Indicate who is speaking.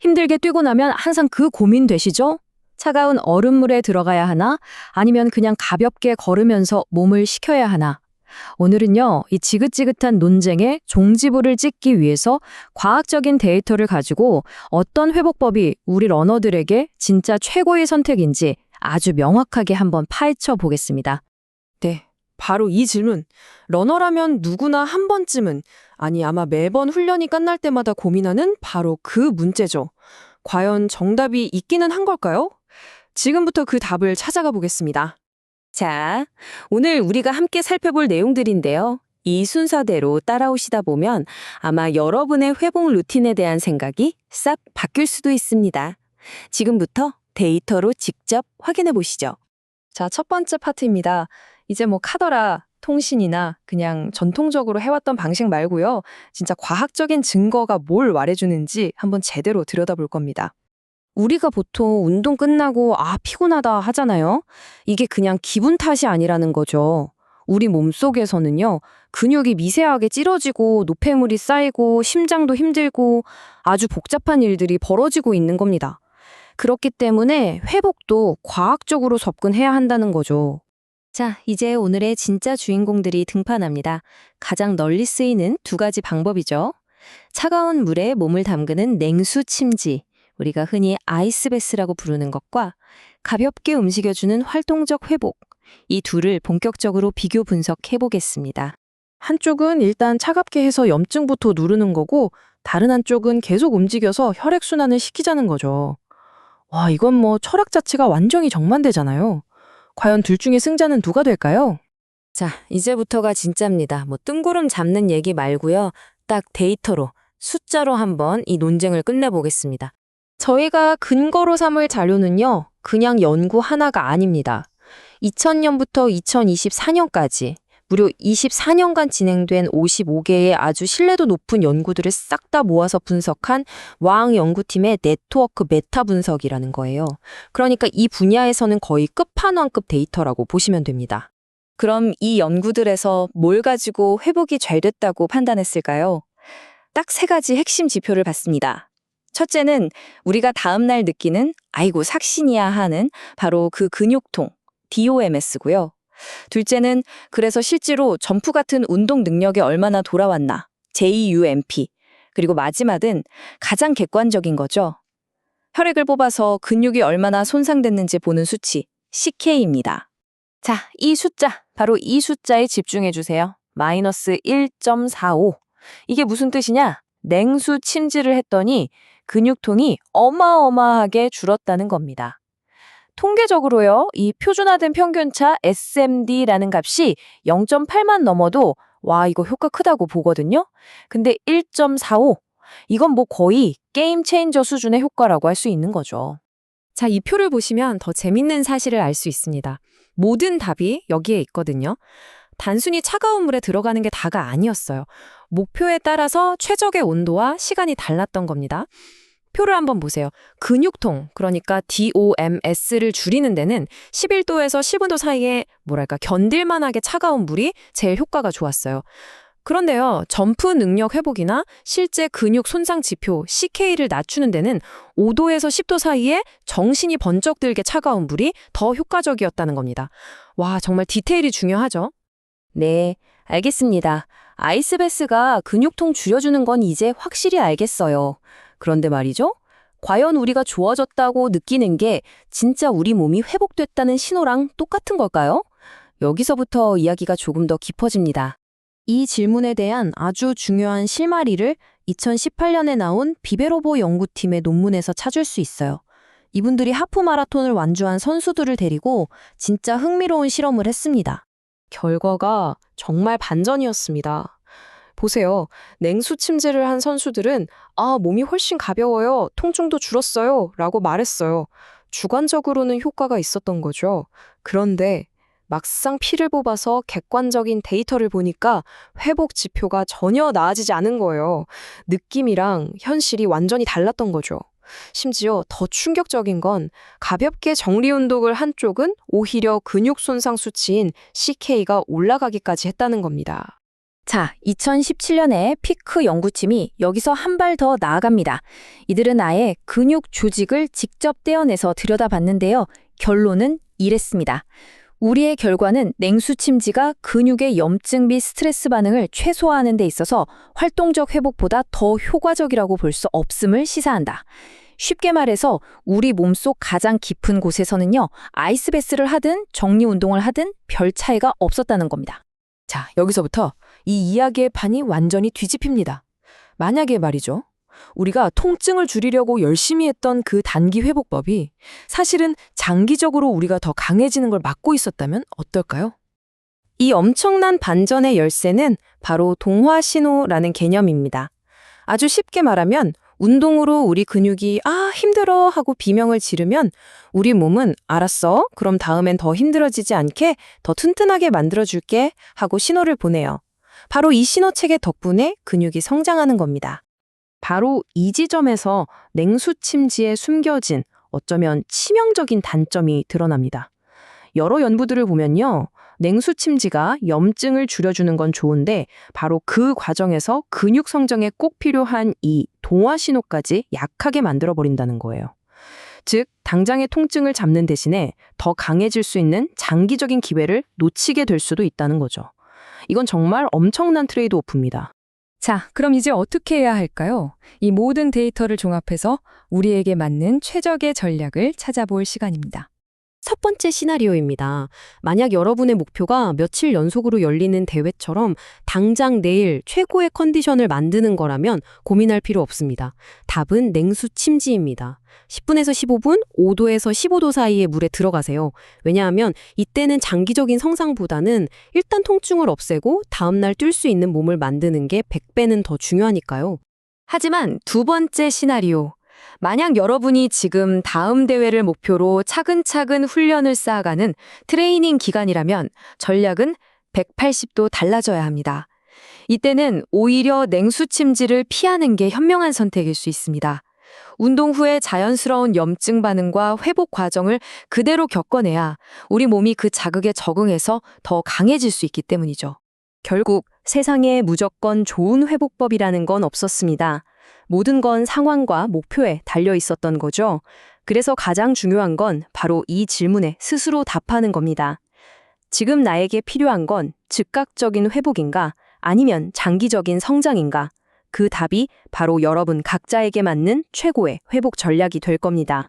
Speaker 1: 힘들게 뛰고 나면 항상 그 고민 되시죠? 차가운 얼음물에 들어가야 하나? 아니면 그냥 가볍게 걸으면서 몸을 식혀야 하나? 오늘은요, 이 지긋지긋한 논쟁의 종지부를 찍기 위해서 과학적인 데이터를 가지고 어떤 회복법이 우리 러너들에게 진짜 최고의 선택인지 아주 명확하게 한번 파헤쳐 보겠습니다.
Speaker 2: 네, 바로 이 질문. 러너라면 누구나 한 번쯤은, 아니 아마 매번 훈련이 끝날 때마다 고민하는 바로 그 문제죠. 과연 정답이 있기는 한 걸까요? 지금부터 그 답을 찾아가 보겠습니다.
Speaker 3: 자, 오늘 우리가 함께 살펴볼 내용들인데요. 이 순서대로 따라오시다 보면 아마 여러분의 회복 루틴에 대한 생각이 싹 바뀔 수도 있습니다. 지금부터 데이터로 직접 확인해 보시죠.
Speaker 2: 자, 첫 번째 파트입니다. 이제 뭐 카더라, 통신이나 그냥 전통적으로 해왔던 방식 말고요. 진짜 과학적인 증거가 뭘 말해주는지 한번 제대로 들여다볼 겁니다.
Speaker 3: 우리가 보통 운동 끝나고 피곤하다 하잖아요. 이게 그냥 기분 탓이 아니라는 거죠. 우리 몸속에서는요, 근육이 미세하게 찌러지고 노폐물이 쌓이고 심장도 힘들고 아주 복잡한 일들이 벌어지고 있는 겁니다. 그렇기 때문에 회복도 과학적으로 접근해야 한다는 거죠. 자, 이제 오늘의 진짜 주인공들이 등판합니다. 가장 널리 쓰이는 두 가지 방법이죠. 차가운 물에 몸을 담그는 냉수 침지, 우리가 흔히 아이스베스라고 부르는 것과 가볍게 움직여주는 활동적 회복, 이 둘을 본격적으로 비교 분석해 보겠습니다.
Speaker 2: 한쪽은 일단 차갑게 해서 염증부터 누르는 거고, 다른 한쪽은 계속 움직여서 혈액순환을 시키자는 거죠. 와, 이건 뭐 철학 자체가 완전히 정반대잖아요. 과연 둘 중에 승자는 누가 될까요?
Speaker 3: 자, 이제부터가 진짜입니다. 뜬구름 잡는 얘기 말고요. 딱 데이터로, 숫자로 한번 이 논쟁을 끝내보겠습니다.
Speaker 2: 저희가 근거로 삼을 자료는요, 그냥 연구 하나가 아닙니다. 2000년부터 2024년까지 무려 24년간 진행된 55개의 아주 신뢰도 높은 연구들을 싹 다 모아서 분석한 왕 연구팀의 네트워크 메타 분석이라는 거예요. 그러니까 이 분야에서는 거의 끝판왕급 데이터라고 보시면 됩니다.
Speaker 3: 그럼 이 연구들에서 뭘 가지고 회복이 잘 됐다고 판단했을까요? 딱 세 가지 핵심 지표를 봤습니다. 첫째는 우리가 다음날 느끼는 아이고 삭신이야 하는 바로 그 근육통, DOMS고요. 둘째는 그래서 실제로 점프 같은 운동 능력이 얼마나 돌아왔나, JUMP. 그리고 마지막은 가장 객관적인 거죠. 혈액을 뽑아서 근육이 얼마나 손상됐는지 보는 수치, CK입니다. 자, 이 숫자, 바로 이 숫자에 집중해 주세요. 마이너스 1.45. 이게 무슨 뜻이냐? 냉수 침지를 했더니 근육통이 어마어마하게 줄었다는 겁니다. 통계적으로요, 이 표준화된 평균차 SMD라는 값이 0.8만 넘어도 와, 이거 효과 크다고 보거든요. 근데 1.45, 이건 뭐 거의 게임 체인저 수준의 효과라고 할 수 있는 거죠.
Speaker 2: 자, 이 표를 보시면 더 재밌는 사실을 알 수 있습니다. 모든 답이 여기에 있거든요. 단순히 차가운 물에 들어가는 게 다가 아니었어요. 목표에 따라서 최적의 온도와 시간이 달랐던 겁니다. 표를 한번 보세요. 근육통, 그러니까 DOMS를 줄이는 데는 11도에서 15도 사이에 견딜만하게 차가운 물이 제일 효과가 좋았어요. 그런데요, 점프 능력 회복이나 실제 근육 손상 지표 CK를 낮추는 데는 5도에서 10도 사이에 정신이 번쩍 들게 차가운 물이 더 효과적이었다는 겁니다. 와, 정말 디테일이 중요하죠?
Speaker 3: 네, 알겠습니다. 아이스베스가 근육통 줄여주는 건 이제 확실히 알겠어요. 그런데 말이죠. 과연 우리가 좋아졌다고 느끼는 게 진짜 우리 몸이 회복됐다는 신호랑 똑같은 걸까요? 여기서부터 이야기가 조금 더 깊어집니다.
Speaker 2: 이 질문에 대한 아주 중요한 실마리를 2018년에 나온 비베로보 연구팀의 논문에서 찾을 수 있어요. 이분들이 하프 마라톤을 완주한 선수들을 데리고 진짜 흥미로운 실험을 했습니다. 결과가 정말 반전이었습니다. 보세요. 냉수 침지를 한 선수들은 몸이 훨씬 가벼워요. 통증도 줄었어요. 라고 말했어요. 주관적으로는 효과가 있었던 거죠. 그런데 막상 피를 뽑아서 객관적인 데이터를 보니까 회복 지표가 전혀 나아지지 않은 거예요. 느낌이랑 현실이 완전히 달랐던 거죠. 심지어 더 충격적인 건 가볍게 정리 운동을 한 쪽은 오히려 근육 손상 수치인 CK가 올라가기까지 했다는 겁니다.
Speaker 1: 자, 2017년에 피크 연구팀이 여기서 한 발 더 나아갑니다. 이들은 아예 근육 조직을 직접 떼어내서 들여다봤는데요. 결론은 이랬습니다. 우리의 결과는 냉수침지가 근육의 염증 및 스트레스 반응을 최소화하는 데 있어서 활동적 회복보다 더 효과적이라고 볼 수 없음을 시사한다. 쉽게 말해서 우리 몸속 가장 깊은 곳에서는요, 아이스베스를 하든 정리 운동을 하든 별 차이가 없었다는 겁니다.
Speaker 2: 자, 여기서부터 이 이야기의 판이 완전히 뒤집힙니다. 만약에 말이죠. 우리가 통증을 줄이려고 열심히 했던 그 단기 회복법이 사실은 장기적으로 우리가 더 강해지는 걸 막고 있었다면 어떨까요? 이 엄청난 반전의 열쇠는 바로 동화신호라는 개념입니다. 아주 쉽게 말하면 운동으로 우리 근육이 힘들어 하고 비명을 지르면 우리 몸은 알았어, 그럼 다음엔 더 힘들어지지 않게 더 튼튼하게 만들어줄게 하고 신호를 보내요. 바로 이 신호체계 덕분에 근육이 성장하는 겁니다. 바로 이 지점에서 냉수침지에 숨겨진 어쩌면 치명적인 단점이 드러납니다. 여러 연구들을 보면요. 냉수침지가 염증을 줄여주는 건 좋은데 바로 그 과정에서 근육 성장에 꼭 필요한 이 동화신호까지 약하게 만들어버린다는 거예요. 즉, 당장의 통증을 잡는 대신에 더 강해질 수 있는 장기적인 기회를 놓치게 될 수도 있다는 거죠. 이건 정말 엄청난 트레이드오프입니다.
Speaker 4: 자, 그럼 이제 어떻게 해야 할까요? 이 모든 데이터를 종합해서 우리에게 맞는 최적의 전략을 찾아볼 시간입니다.
Speaker 2: 첫 번째 시나리오입니다. 만약 여러분의 목표가 며칠 연속으로 열리는 대회처럼 당장 내일 최고의 컨디션을 만드는 거라면 고민할 필요 없습니다. 답은 냉수침지입니다. 10분에서 15분, 5도에서 15도 사이의 물에 들어가세요. 왜냐하면 이때는 장기적인 성장보다는 일단 통증을 없애고 다음날 뛸 수 있는 몸을 만드는 게 100배는 더 중요하니까요.
Speaker 1: 하지만 두 번째 시나리오. 만약 여러분이 지금 다음 대회를 목표로 차근차근 훈련을 쌓아가는 트레이닝 기간이라면 전략은 180도 달라져야 합니다. 이때는 오히려 냉수침지를 피하는 게 현명한 선택일 수 있습니다. 운동 후에 자연스러운 염증 반응과 회복 과정을 그대로 겪어내야 우리 몸이 그 자극에 적응해서 더 강해질 수 있기 때문이죠.
Speaker 2: 결국 세상에 무조건 좋은 회복법이라는 건 없었습니다. 모든 건 상황과 목표에 달려 있었던 거죠. 그래서 가장 중요한 건 바로 이 질문에 스스로 답하는 겁니다. 지금 나에게 필요한 건 즉각적인 회복인가? 아니면 장기적인 성장인가? 그 답이 바로 여러분 각자에게 맞는 최고의 회복 전략이 될 겁니다.